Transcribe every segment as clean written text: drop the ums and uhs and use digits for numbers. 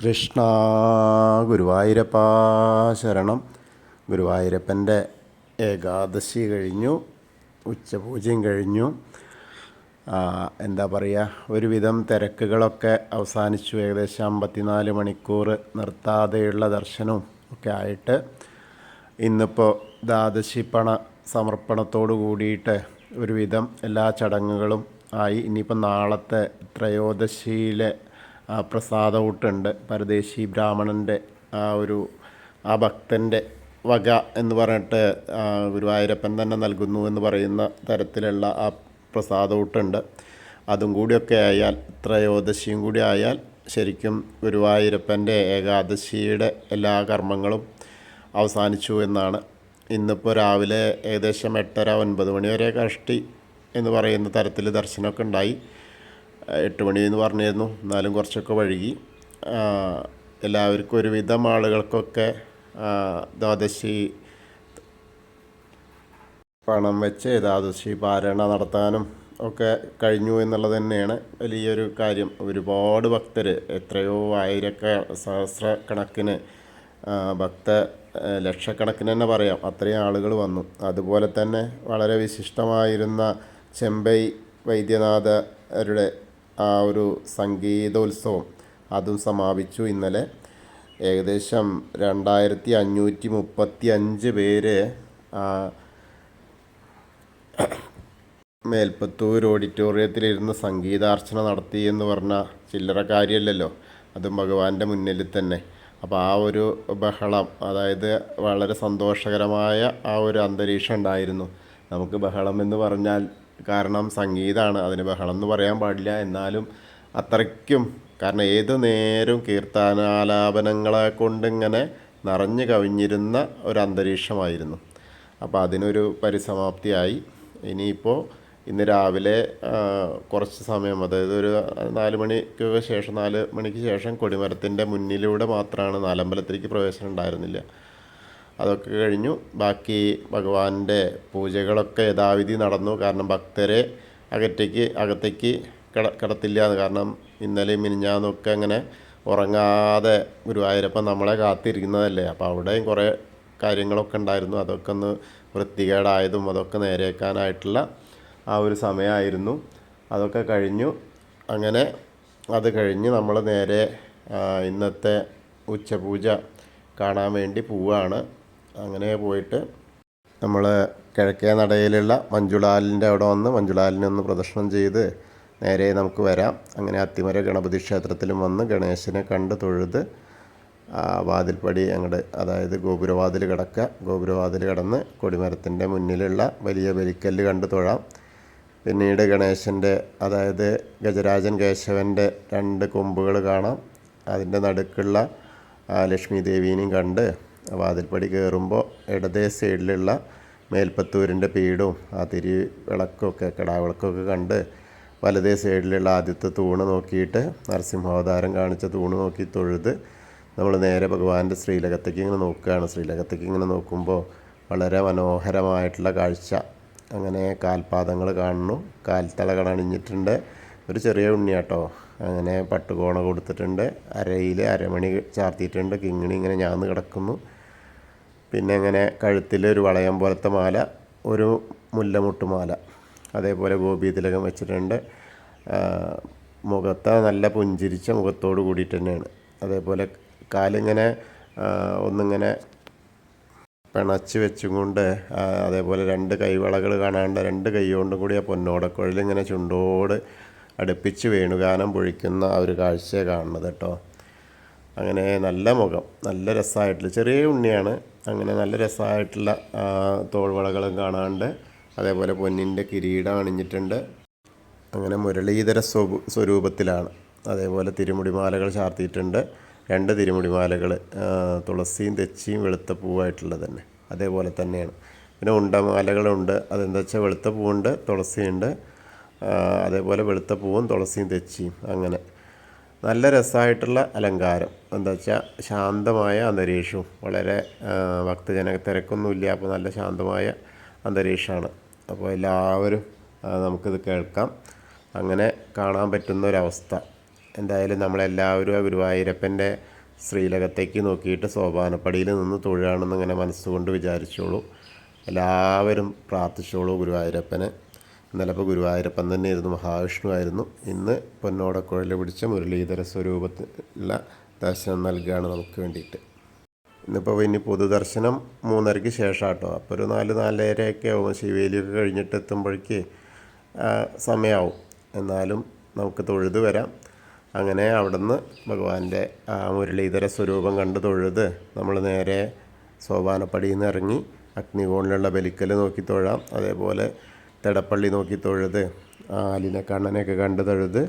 കൃഷ്ണ ഗുരുവായൂരപ്പ ശരണം. ഗുരുവായൂരപ്പൻ്റെ ഏകാദശി കഴിഞ്ഞു, ഉച്ചപൂജയും കഴിഞ്ഞു. എന്താ പറയുക, ഒരുവിധം തിരക്കുകളൊക്കെ അവസാനിച്ചു. ഏകദേശം 54 മണിക്കൂർ നിർത്താതെയുള്ള ദർശനവും ഒക്കെ ആയിട്ട് ഇന്നിപ്പോൾ ദ്വാദശിപ്പണ സമർപ്പണത്തോടു കൂടിയിട്ട് ഒരുവിധം എല്ലാ ചടങ്ങുകളും ആയി. ഇനിയിപ്പോൾ നാളത്തെ ത്രയോദശിയിലെ പ്രസാദകൂട്ടുണ്ട്. പരദേശി ബ്രാഹ്മണൻ്റെ ആ ഭക്തൻ്റെ വക എന്ന് പറഞ്ഞിട്ട് ഗുരുവായൂരപ്പൻ തന്നെ നൽകുന്നു എന്ന് പറയുന്ന തരത്തിലുള്ള ആ പ്രസാദകൂട്ടുണ്ട്. അതും കൂടിയൊക്കെ ആയാൽ, ത്രയോദശിയും കൂടി ആയാൽ ശരിക്കും ഗുരുവായൂരപ്പൻ്റെ ഏകാദശിയുടെ എല്ലാ കർമ്മങ്ങളും അവസാനിച്ചു എന്നാണ്. ഇന്നിപ്പോൾ രാവിലെ ഏകദേശം 8:30-9 മണി വരെ കഷ്ടി എന്ന് പറയുന്ന തരത്തിൽ ദർശനമൊക്കെ ഉണ്ടായി. 8 മണി എന്ന് പറഞ്ഞിരുന്നു, എന്നാലും കുറച്ചൊക്കെ വഴുകി. എല്ലാവർക്കും ഒരുവിധം ആളുകൾക്കൊക്കെ ദ്വാദശി പണം വെച്ച് ദ്വാദശി പാരായണ നടത്താനും ഒക്കെ കഴിഞ്ഞു എന്നുള്ളത് തന്നെയാണ് വലിയൊരു കാര്യം. ഒരുപാട് ഭക്തർ, എത്രയോ സഹസ്രക്കണക്കിന് ലക്ഷക്കണക്കിന് തന്നെ പറയാം, അത്രയും ആളുകൾ വന്നു. അതുപോലെ തന്നെ വളരെ വിശിഷ്ടമായിരുന്ന ചെമ്പൈ വൈദ്യനാഥരുടെ ആ ഒരു സംഗീതോത്സവം അതും സമാപിച്ചു ഇന്നലെ. ഏകദേശം 2535 പേര് മേൽപ്പത്തൂർ ഓഡിറ്റോറിയത്തിലിരുന്ന് സംഗീതാർച്ചന നടത്തി എന്ന് പറഞ്ഞാൽ ചില്ലറ കാര്യമല്ലല്ലോ, അതും ഭഗവാന്റെ മുന്നിൽ തന്നെ. അപ്പോൾ ആ ഒരു ബഹളം, അതായത് വളരെ സന്തോഷകരമായ ആ ഒരു അന്തരീക്ഷം ഉണ്ടായിരുന്നു. നമുക്ക് ബഹളം എന്ന് പറഞ്ഞാൽ, കാരണം സംഗീതമാണ്, അതിന് ബഹളം എന്ന് പറയാൻ പാടില്ല. എന്നാലും അത്രയ്ക്കും, കാരണം ഏത് നേരം കീർത്തനാലാപനങ്ങളെ കൊണ്ടിങ്ങനെ നിറഞ്ഞു കവിഞ്ഞിരുന്ന ഒരു അന്തരീക്ഷമായിരുന്നു. അപ്പോൾ അതിനൊരു പരിസമാപ്തിയായി. ഇനിയിപ്പോൾ ഇന്ന് രാവിലെ കുറച്ച് സമയം, അതായത് ഒരു 4 മണിക്ക് ശേഷം കൊടിമരത്തിൻ്റെ മുന്നിലൂടെ മാത്രമാണ്, നാലമ്പലത്തിലേക്ക് പ്രവേശനം ഉണ്ടായിരുന്നില്ല. അതൊക്കെ കഴിഞ്ഞു. ബാക്കി ഭഗവാന്റെ പൂജകളൊക്കെ യഥാവിധി നടന്നു. കാരണം ഭക്തരെ അകത്തേക്ക് കടത്തില്ല എന്ന്. കാരണം ഇന്നലെയും മിനിഞ്ഞാന്നൊക്കെ അങ്ങനെ ഉറങ്ങാതെ ഗുരുവായൂരപ്പൻ നമ്മളെ കാത്തിരിക്കുന്നതല്ലേ. അപ്പോൾ അവിടെയും കുറേ കാര്യങ്ങളൊക്കെ ഉണ്ടായിരുന്നു. അതൊക്കെ ഒന്ന് വൃത്തികേടായതും അതൊക്കെ നേരെയാക്കാനായിട്ടുള്ള ആ ഒരു സമയമായിരുന്നു. അതൊക്കെ കഴിഞ്ഞു. അങ്ങനെ അത് കഴിഞ്ഞ് നമ്മൾ നേരെ ഇന്നത്തെ ഉച്ചപൂജ കാണാൻ വേണ്ടി പോവുകയാണ്. അങ്ങനെ പോയിട്ട് നമ്മൾ കിഴക്കേ നടയിലുള്ള മഞ്ജുളാലിൻ്റെ അവിടെ വന്ന് മഞ്ജുളാലിനെ ഒന്ന് പ്രദക്ഷിണം ചെയ്ത് നേരെ നമുക്ക് വരാം. അങ്ങനെ അത്തിമര ഗണപതി ക്ഷേത്രത്തിലും വന്ന് ഗണേശനെ കണ്ട് തൊഴുത് വാതിൽപ്പടി അങ്ങോട്ട്, അതായത് ഗോപുരവാതിൽ കടന്ന് കൊടിമരത്തിൻ്റെ മുന്നിലുള്ള വലിയ ബലിക്കല്ല് കണ്ട് തൊഴാം. പിന്നീട് ഗണേശൻ്റെ, അതായത് ഗജരാജൻ കേശവൻ്റെ 2 കൊമ്പുകൾ കാണാം. അതിൻ്റെ നടുക്കുള്ള ലക്ഷ്മി ദേവീനെയും കണ്ട് വാതിൽപ്പടി കയറുമ്പോൾ ഇടതേ സൈഡിലുള്ള മേൽപ്പത്തൂരിൻ്റെ പീഠവും ആ വിളക്കൊക്കെ കിടാവിളക്കൊക്കെ കണ്ട് വലതേ സൈഡിലുള്ള ആദ്യത്തെ തൂണ് നോക്കിയിട്ട്, നരസിംഹാവതാരം കാണിച്ച തൂണ് നോക്കി തൊഴുത് നമ്മൾ നേരെ ഭഗവാന്റെ ശ്രീലകത്തേക്ക് ഇങ്ങനെ നോക്കുകയാണ്. ശ്രീലകത്തേക്ക് ഇങ്ങനെ നോക്കുമ്പോൾ വളരെ മനോഹരമായിട്ടുള്ള കാഴ്ച. അങ്ങനെ കാൽപാദങ്ങൾ കാണുന്നു, കാൽത്തളകൾ അണിഞ്ഞിട്ടുണ്ട്. ഒരു ചെറിയ ഉണ്ണിയാട്ടോ, അങ്ങനെ പട്ടുകോണ കൊടുത്തിട്ടുണ്ട്. അരയിൽ അരമണി ചാർത്തിയിട്ടുണ്ട്. കിങ്ങിണി ഇങ്ങനെ ഞാന്ന് കിടക്കുന്നു. പിന്നെ അങ്ങനെ കഴുത്തിൽ ഒരു വളയം പോലത്തെ മാല, ഒരു മുല്ലമുട്ടുമാല, അതേപോലെ ഗോപീതിലകം വെച്ചിട്ടുണ്ട്. മുഖത്ത് നല്ല പുഞ്ചിരിച്ച മുഖത്തോട് കൂടിയിട്ട് തന്നെയാണ്. അതേപോലെ കാലിങ്ങനെ ഒന്നിങ്ങനെ പിണച്ച് വെച്ചുകൊണ്ട്, അതേപോലെ 2 കൈവളകൾ കാണാണ്ട് 2 കൈ കൊണ്ടും കൂടി ആ പൊന്നോടക്കുഴലിങ്ങനെ ചുണ്ടോട് അടുപ്പിച്ച് വേണുഗാനം പൊഴിക്കുന്ന ആ ഒരു കാഴ്ചയാണ് കാണുന്നത് കേട്ടോ. അങ്ങനെ നല്ല മുഖം, നല്ല രസമായിട്ടുള്ള ചെറിയ ഉണ്ണിയാണ്. അങ്ങനെ നല്ല രസമായിട്ടുള്ള തോൾവളകളും കാണാണ്ട്, അതേപോലെ പൊന്നിൻ്റെ കിരീടം അണിഞ്ഞിട്ടുണ്ട്. അങ്ങനെ മുരളീധര സ്വരൂപത്തിലാണ്. അതേപോലെ തിരുമുടിമാലകൾ ചാർത്തിയിട്ടുണ്ട്. 2 തിരുമുടിമാലകൾ, തുളസിയും തെച്ചിയും വെളുത്ത പൂവായിട്ടുള്ളത് തന്നെ അതേപോലെ തന്നെയാണ്. പിന്നെ ഉണ്ടമാലകളുണ്ട്. അതെന്താ വെച്ചാൽ വെളുത്ത പൂവുണ്ട്, തുളസിയുണ്ട്, അതേപോലെ വെളുത്ത പൂവും തുളസിയും തെച്ചിയും. അങ്ങനെ നല്ല രസമായിട്ടുള്ള അലങ്കാരം. എന്താ വെച്ചാൽ ശാന്തമായ അന്തരീക്ഷവും, വളരെ ഭക്തജന തിരക്കൊന്നുമില്ല. അപ്പോൾ നല്ല ശാന്തമായ അന്തരീക്ഷമാണ്. അപ്പോൾ എല്ലാവരും നമുക്കിത് കേൾക്കാം. അങ്ങനെ കാണാൻ പറ്റുന്ന ഒരവസ്ഥ. എന്തായാലും നമ്മളെല്ലാവരും ആ ഗുരുവായൂരപ്പൻ്റെ ശ്രീലകത്തേക്ക് നോക്കിയിട്ട് സോപാനപ്പടിയിൽ നിന്ന് തൊഴുകയാണെന്ന് ഇങ്ങനെ മനസ്സുകൊണ്ട് വിചാരിച്ചോളൂ. എല്ലാവരും പ്രാർത്ഥിച്ചോളൂ ഗുരുവായൂരപ്പനെ. ഇന്നലെ ഇപ്പോൾ ഗുരുവായൂരപ്പൻ തന്നെയായിരുന്നു, മഹാവിഷ്ണു ആയിരുന്നു. ഇന്ന് പൊന്നോടക്കുഴൽ പിടിച്ച മുരളീധര സ്വരൂപത്തിലുള്ള ദർശനം നൽകുകയാണ് നമുക്ക് വേണ്ടിയിട്ട്. ഇന്നിപ്പോൾ ഇനി പൊതുദർശനം 3:30-ക്ക് ശേഷം കേട്ടോ. അപ്പോൾ ഒരു 4-4:30 ആവും. ശിവേലിയൊക്കെ കഴിഞ്ഞിട്ട് എത്തുമ്പോഴേക്ക് സമയമാവും. എന്നാലും നമുക്ക് തൊഴുത് വരാം. അങ്ങനെ അവിടുന്ന് ഭഗവാന്റെ ആ മുരളീധര സ്വരൂപം കണ്ട് തൊഴുത് നമ്മൾ നേരെ സോപാനപ്പടിയിൽ നിന്ന് ഇറങ്ങി അഗ്നികോണിലുള്ള ബലിക്കൽ നോക്കി തൊഴാം. അതേപോലെ തെടപ്പള്ളി നോക്കി തൊഴുത് ആലിനെ കണ്ണനെയൊക്കെ കണ്ട് തൊഴുത്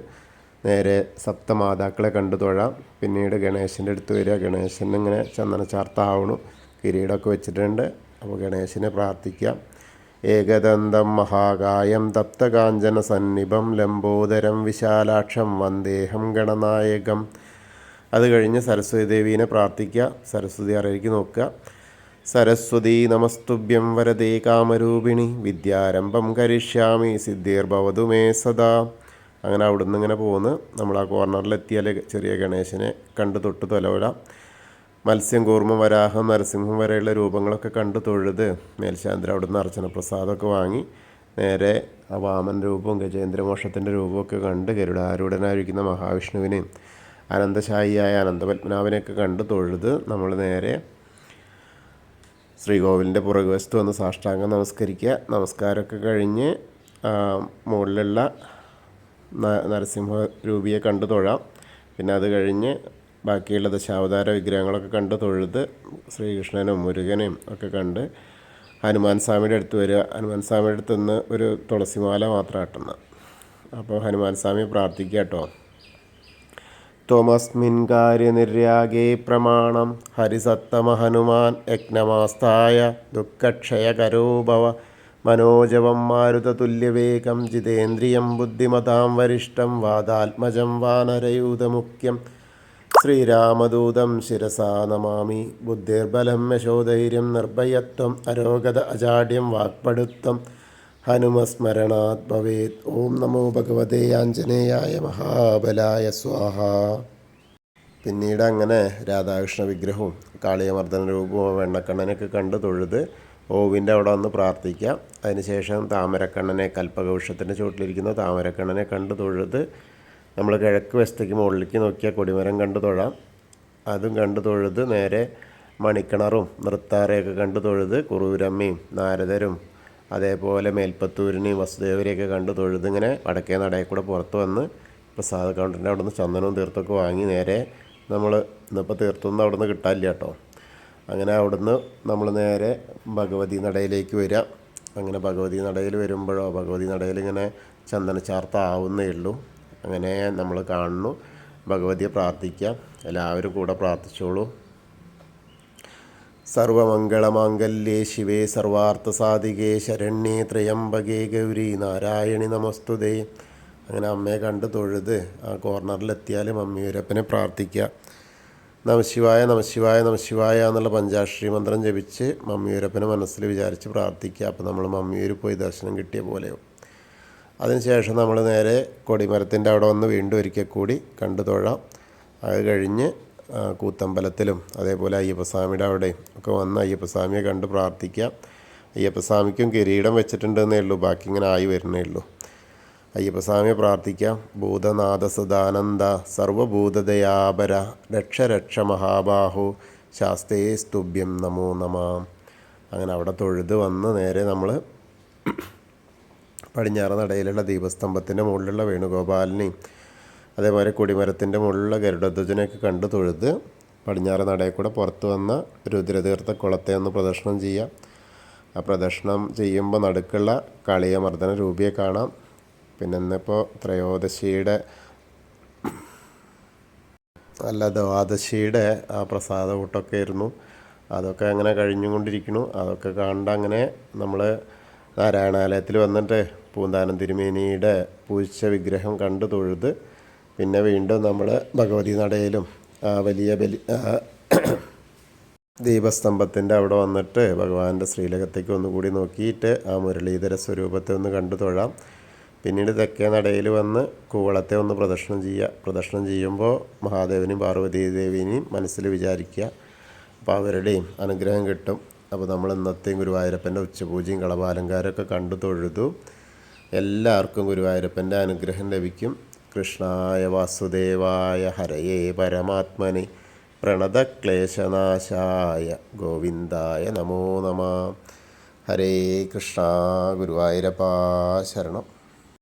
നേരെ സപ്തമാതാക്കളെ കണ്ടു തൊഴാം. പിന്നീട് ഗണേശൻ്റെ അടുത്ത് വരിക. ഗണേശൻ ഇങ്ങനെ ചന്ദനച്ചാർത്താവണു, കിരീടമൊക്കെ വെച്ചിട്ടുണ്ട്. അപ്പോൾ ഗണേശനെ പ്രാർത്ഥിക്കാം. ഏകദന്തം മഹാകായം തപ്തകാഞ്ചന സന്നിഭം ലംബോദരം വിശാലാക്ഷം വന്ദേഹം ഗണനായകം. അത് കഴിഞ്ഞ് സരസ്വതി ദേവീനെ പ്രാർത്ഥിക്കുക. സരസ്വതി അറയിലേക്ക് നോക്കുക. സരസ്വതി നമസ്തുഭ്യം വരദേ കാമരൂപിണി വിദ്യാരംഭം കരിഷ്യാമി സിദ്ധിർഭവതു മേ സദാ. അങ്ങനെ അവിടുന്ന് ഇങ്ങനെ പോന്ന് നമ്മൾ ആ കോർണറിലെത്തിയാൽ ചെറിയ ഗണേശനെ കണ്ട് തൊട്ട് തൊലവിടാം. മത്സ്യം, കൂർമ്മം, വരാഹം, നരസിംഹം വരെയുള്ള രൂപങ്ങളൊക്കെ കണ്ട് തൊഴുത് മേൽശാന്തിര അവിടുന്ന് അർച്ചന പ്രസാദമൊക്കെ വാങ്ങി നേരെ ആ വാമൻ രൂപവും ഗജേന്ദ്രമോക്ഷത്തിൻ്റെ രൂപമൊക്കെ കണ്ട് ഗരുഡാരൂഢനായിരിക്കുന്ന മഹാവിഷ്ണുവിനെയും അനന്തശായിയായ അനന്തപത്മനാഭനെയൊക്കെ കണ്ട് തൊഴുത് നമ്മൾ നേരെ ശ്രീകോവിലിൻ്റെ പുറകുവശത്ത് വന്ന് സാഷ്ടാംഗം നമസ്കരിക്കുക. നമസ്കാരമൊക്കെ കഴിഞ്ഞ് മുകളിലുള്ള നരസിംഹ രൂപിയെ കണ്ടു തൊഴാം. പിന്നെ അത് കഴിഞ്ഞ് ബാക്കിയുള്ള ദശാവതാര വിഗ്രഹങ്ങളൊക്കെ കണ്ട് തൊഴുത് ശ്രീകൃഷ്ണനും മുരുകനെയും ഒക്കെ കണ്ട് ഹനുമാൻ സ്വാമിയുടെ അടുത്ത് വരിക. ഹനുമാൻ സ്വാമിയുടെ അടുത്ത് നിന്ന് ഒരു തുളസിമാല മാത്രം ആട്ടുന്നത്. അപ്പോൾ ഹനുമാൻ സ്വാമി പ്രാർത്ഥിക്കുക കേട്ടോ. ത്വമസ്മിൻ കാര്യനിര്യാഗേ പ്രമാണം ഹരിസത്തമ ഹനുമാൻ യജ്ഞമാസ്ഥായ ദുഃഖക്ഷയകരോ ഭവ മനോജവം മാരുതതുല്യവേഗം ജിതേന്ദ്രിയം ബുദ്ധിമതാം വരിഷ്ഠം വാദാത്മജം വാനരയൂതമുഖ്യം ശ്രീരാമദൂതം ശിരസാ നമാമി. ബുദ്ധിർബലം യശോധൈര്യം നിർഭയത്വം അരോഗത അജാഡ്യം വാക്പടുത്വം ഹനുമസ്മരണാത് ഭവേത്. ഓം നമോ ഭഗവതേ ആഞ്ജനേയായ മഹാബലായ സ്വാഹ. പിന്നീട് അങ്ങനെ രാധാകൃഷ്ണ വിഗ്രഹവും കാളിയമർദ്ദന രൂപവും വെണ്ണക്കണ്ണനൊക്കെ കണ്ട് തൊഴുത് ഓവിൻ്റെ അവിടെ വന്ന് പ്രാർത്ഥിക്കാം. അതിനുശേഷം താമരക്കണ്ണനെ, കൽപ്പകവൃക്ഷത്തിൻ്റെ ചുവട്ടിലിരിക്കുന്ന താമരക്കണ്ണനെ കണ്ട് തൊഴുത് നമ്മൾ കിഴക്ക് വശത്തേക്ക് മുകളിലേക്ക് നോക്കിയാൽ കൊടിമരം കണ്ട് തൊഴാം. അതും കണ്ട് തൊഴുത് നേരെ മണിക്കിണറും നൃത്താരെയൊക്കെ കണ്ട് തൊഴുത് കുറൂരമ്മയും നാരദരും അതേപോലെ മേൽപ്പത്തൂരിനെയും വസുദേവരെയൊക്കെ കണ്ട് തൊഴുത് ഇങ്ങനെ വടക്കേ നടയിൽ കൂടെ പുറത്ത് വന്ന് പ്രസാദ കൗണ്ടറിൻ്റെ അവിടെ നിന്ന് ചന്ദനവും തീർത്തൊക്കെ വാങ്ങി നേരെ നമ്മൾ ഇന്നിപ്പോൾ തീർത്തൊന്നും അവിടെ നിന്ന് കിട്ടാനില്ല കേട്ടോ. അങ്ങനെ അവിടുന്ന് നമ്മൾ നേരെ ഭഗവതി നടയിലേക്ക് വരിക. അങ്ങനെ ഭഗവതി നടയിൽ വരുമ്പോഴോ ഭഗവതി നടയിൽ ഇങ്ങനെ ചന്ദനച്ചാർത്താവുന്നേ ഉള്ളൂ. അങ്ങനെ നമ്മൾ കാണുന്നു. ഭഗവതിയെ പ്രാർത്ഥിക്കാം. എല്ലാവരും കൂടെ പ്രാർത്ഥിച്ചോളൂ. സർവമംഗളമാംഗല്യേ ശിവേ സർവാർത്ഥസാധികേ ശരണ്യേ ത്രയംബകേ ഗൗരി നാരായണി നമസ്തുതേ. അങ്ങനെ അമ്മയെ കണ്ട് തൊഴുത് ആ കോർണറിലെത്തിയാൽ മമ്മിയൂരപ്പനെ പ്രാർത്ഥിക്കുക. നമശിവായ നമശിവായ നമശിവായ എന്നുള്ള പഞ്ചാക്ഷരി മന്ത്രം ജപിച്ച് മമ്മിയൂരപ്പനെ മനസ്സിൽ വിചാരിച്ച് പ്രാർത്ഥിക്കുക. അപ്പോൾ നമ്മൾ മമ്മിയൂർ പോയി ദർശനം കിട്ടിയ പോലെയോ. അതിനുശേഷം നമ്മൾ നേരെ കൊടിമരത്തിൻ്റെ അവിടെ വന്ന് വീണ്ടും ഒരിക്കൽ കൂടി കണ്ടു തൊഴാം. അത് കഴിഞ്ഞ് കൂത്തമ്പലത്തിലും അതേപോലെ അയ്യപ്പസ്വാമിയുടെ അവിടെയും ഒക്കെ വന്ന് അയ്യപ്പസ്വാമിയെ കണ്ട് പ്രാർത്ഥിക്കാം. അയ്യപ്പസ്വാമിക്കും കിരീടം വെച്ചിട്ടുണ്ടെന്നേ ഉള്ളൂ, ബാക്കി ഇങ്ങനെ ആയി വരുന്നേ ഉള്ളൂ. അയ്യപ്പസ്വാമിയെ പ്രാർത്ഥിക്കാം. ഭൂതനാഥ സദാനന്ദ സർവഭൂതദയാപര രക്ഷ രക്ഷ മഹാബാഹു ശാസ്തേ സ്തുഭ്യം നമോ നമ. അങ്ങനെ അവിടെ തൊഴുത് വന്ന് നേരെ നമ്മൾ പടിഞ്ഞാറ് നടയിലുള്ള ദീപസ്തംഭത്തിൻ്റെ മുകളിലുള്ള വേണുഗോപാലിനെയും അതേപോലെ കൊടിമരത്തിൻ്റെ മുകളിലുള്ള ഗരുഡധ്വജനെയൊക്കെ കണ്ട് തൊഴുത് പടിഞ്ഞാറ് നടയിൽ കൂടെ പുറത്ത് വന്ന രുദ്രതീർത്ഥ കുളത്തെ ഒന്ന് പ്രദക്ഷിണം ചെയ്യാം. ആ പ്രദക്ഷിണം ചെയ്യുമ്പോൾ നടുക്കുള്ള കാളിയമർദ്ദന രൂപിയെ കാണാം. പിന്നെ ഇന്നിപ്പോൾ ത്രയോദശിയുടെ ദ്വാദശിയുടെ ആ പ്രസാദ കൂട്ടൊക്കെ ആയിരുന്നു. അതൊക്കെ അങ്ങനെ കഴിഞ്ഞുകൊണ്ടിരിക്കുന്നു. അതൊക്കെ കണ്ട് അങ്ങനെ നമ്മൾ നാരായണാലയത്തിൽ വന്നിട്ട് പൂന്താനം തിരുമേനിയുടെ പൂജിച്ച വിഗ്രഹം കണ്ട് തൊഴുത് പിന്നെ വീണ്ടും നമ്മൾ ഭഗവതി നടയിലും വലിയ ദീപസ്തംഭത്തിൻ്റെ അവിടെ വന്നിട്ട് ഭഗവാന്റെ ശ്രീലകത്തേക്ക് ഒന്നുകൂടി നോക്കിയിട്ട് ആ മുരളീധര സ്വരൂപത്തെ ഒന്ന് കണ്ടു തൊഴാം. പിന്നീട് തെക്കേ നടയിൽ വന്ന് കൂവളത്തെ ഒന്ന് പ്രദക്ഷിണം ചെയ്യുക. പ്രദക്ഷിണം ചെയ്യുമ്പോൾ മഹാദേവനെയും പാർവതീ ദേവീനെയും മനസ്സിൽ വിചാരിക്കുക. അപ്പോൾ അവരുടെയും അനുഗ്രഹം കിട്ടും. അപ്പോൾ നമ്മൾ ഇന്നത്തെയും ഗുരുവായൂരപ്പൻ്റെ ഉച്ചപൂജയും കളഭാലങ്കാരമൊക്കെ കണ്ടു തൊഴുതു. എല്ലാവർക്കും ഗുരുവായൂരപ്പൻ്റെ അനുഗ്രഹം ലഭിക്കും. കൃഷ്ണായ വാസുദേവായ ഹരയേ പരമാത്മനെ പ്രണതക്ലേശനാശായ ഗോവിന്ദായ നമോ നമഃ. ഹരേ കൃഷ്ണ. ഗുരുവായൂരപ്പാ ശരണം.